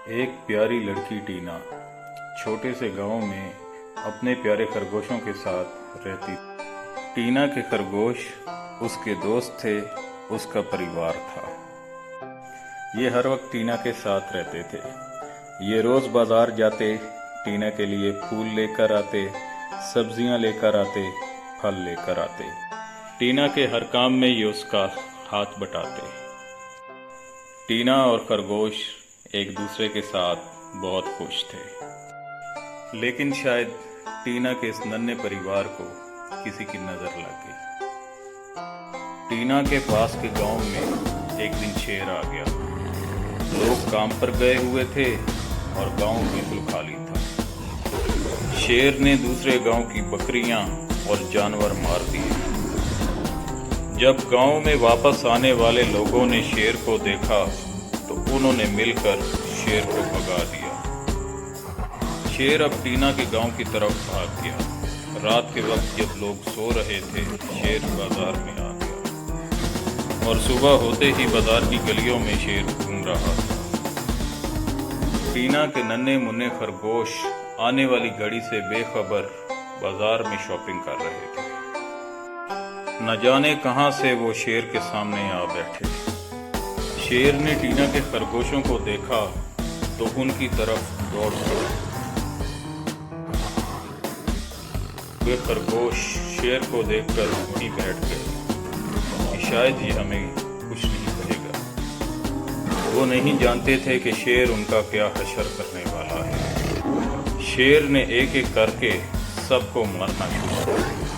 एक प्यारी लड़की टीना छोटे से गांव में अपने प्यारे खरगोशों के साथ रहती थी। टीना के खरगोश उसके दोस्त थे, उसका परिवार था। ये हर वक्त टीना के साथ रहते थे। ये रोज बाजार जाते, टीना के लिए फूल लेकर आते, सब्जियां लेकर आते, फल लेकर आते। टीना के हर काम में ये उसका हाथ बटाते। टीना और खरगोश एक दूसरे के साथ बहुत खुश थे। लेकिन शायद टीना के इस नन्हे परिवार को किसी की नजर लग गई। टीना के पास के गांव में एक दिन शेर आ गया। लोग काम पर गए हुए थे और गांव बिल्कुल खाली था। शेर ने दूसरे गांव की बकरियां और जानवर मार दिए। जब गांव में वापस आने वाले लोगों ने शेर को देखा तो उन्होंने मिलकर शेर को भगा दिया। शेर अब टीना के गांव की तरफ भाग गया। रात के वक्त जब लोग सो रहे थे, शेर बाजार में आ गया और सुबह होते ही बाजार की गलियों में शेर घूम रहा था। टीना के नन्हे मुन्ने खरगोश आने वाली घड़ी से बेखबर बाजार में शॉपिंग कर रहे थे। न जाने कहां से वो शेर के सामने आ बैठे। शेर ने टीना के खरगोशों को देखा तो उनकी तरफ दौड़ पड़े। वे खरगोश शेर को देखकर वहीं बैठ गए कि शायद ये हमें कुछ नहीं कहेगा। वो नहीं जानते थे कि शेर उनका क्या हशर करने वाला है। शेर ने एक एक करके सबको मारना शुरू कर दिया।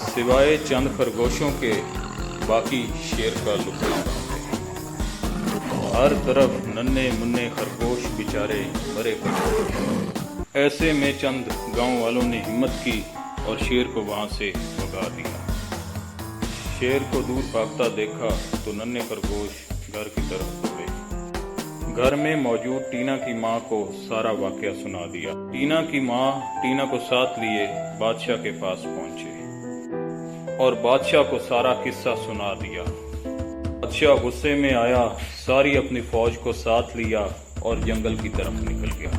सिवाय चंद खरगोशों के बाकी शेर का लुत्फ उठाते। हर तरफ नन्हे मुन्ने खरगोश बेचारे मरे पड़े। ऐसे में चंद गांव वालों ने हिम्मत की और शेर को वहां से भगा दिया। शेर को दूर भागता देखा तो नन्हे खरगोश घर की तरफ दौड़े। घर में मौजूद टीना की माँ को सारा वाकया सुना दिया। टीना की माँ टीना को साथ लिए बादशाह के पास पहुंचे और बादशाह को सारा किस्सा सुना दिया। बादशाह गुस्से में आया, सारी अपनी फौज को साथ लिया और जंगल की तरफ निकल गया।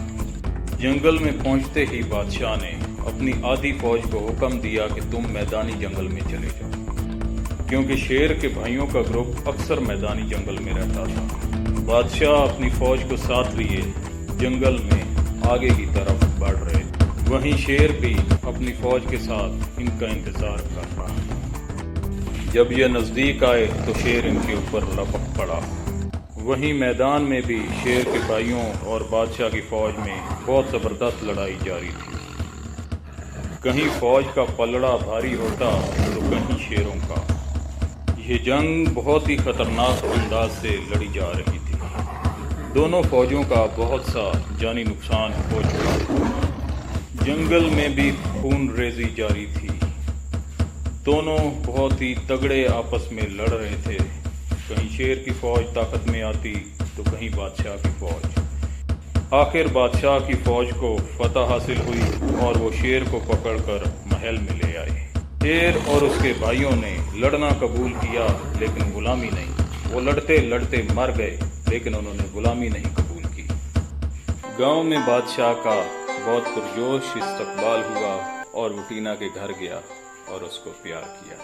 जंगल में पहुंचते ही बादशाह ने अपनी आधी फौज को हुक्म दिया कि तुम मैदानी जंगल में चले जाओ, क्योंकि शेर के भाइयों का ग्रुप अक्सर मैदानी जंगल में रहता था। बादशाह अपनी फौज को साथ लिए जंगल में आगे की तरफ बढ़ रहे। वहीं शेर भी अपनी फौज के साथ इनका इंतजार कर रहा। जब यह नजदीक आए तो शेर इनके ऊपर लपक पड़ा। वहीं मैदान में भी शेर के भाइयों और बादशाह की फौज में बहुत जबरदस्त लड़ाई जारी थी। कहीं फौज का पलड़ा भारी होता तो कहीं शेरों का। यह जंग बहुत ही खतरनाक अंदाज से लड़ी जा रही थी। दोनों फौजों का बहुत सा जानी नुकसान हो चुका था। जंगल में भी खून रेजी जारी थी। दोनों बहुत ही तगड़े आपस में लड़ रहे थे। कहीं शेर की फौज ताकत में आती तो कहीं बादशाह की फौज। आखिर बादशाह की फौज को फतह हासिल हुई और वो शेर को पकड़कर महल में ले आए। शेर और उसके भाइयों ने लड़ना कबूल किया लेकिन गुलामी नहीं। वो लड़ते लड़ते मर गए लेकिन उन्होंने गुलामी नहीं कबूल की। गांव में बादशाह का बहुत पुरजोश इस्तकबाल हुआ और वो टीना के घर गया और उसको प्यार किया।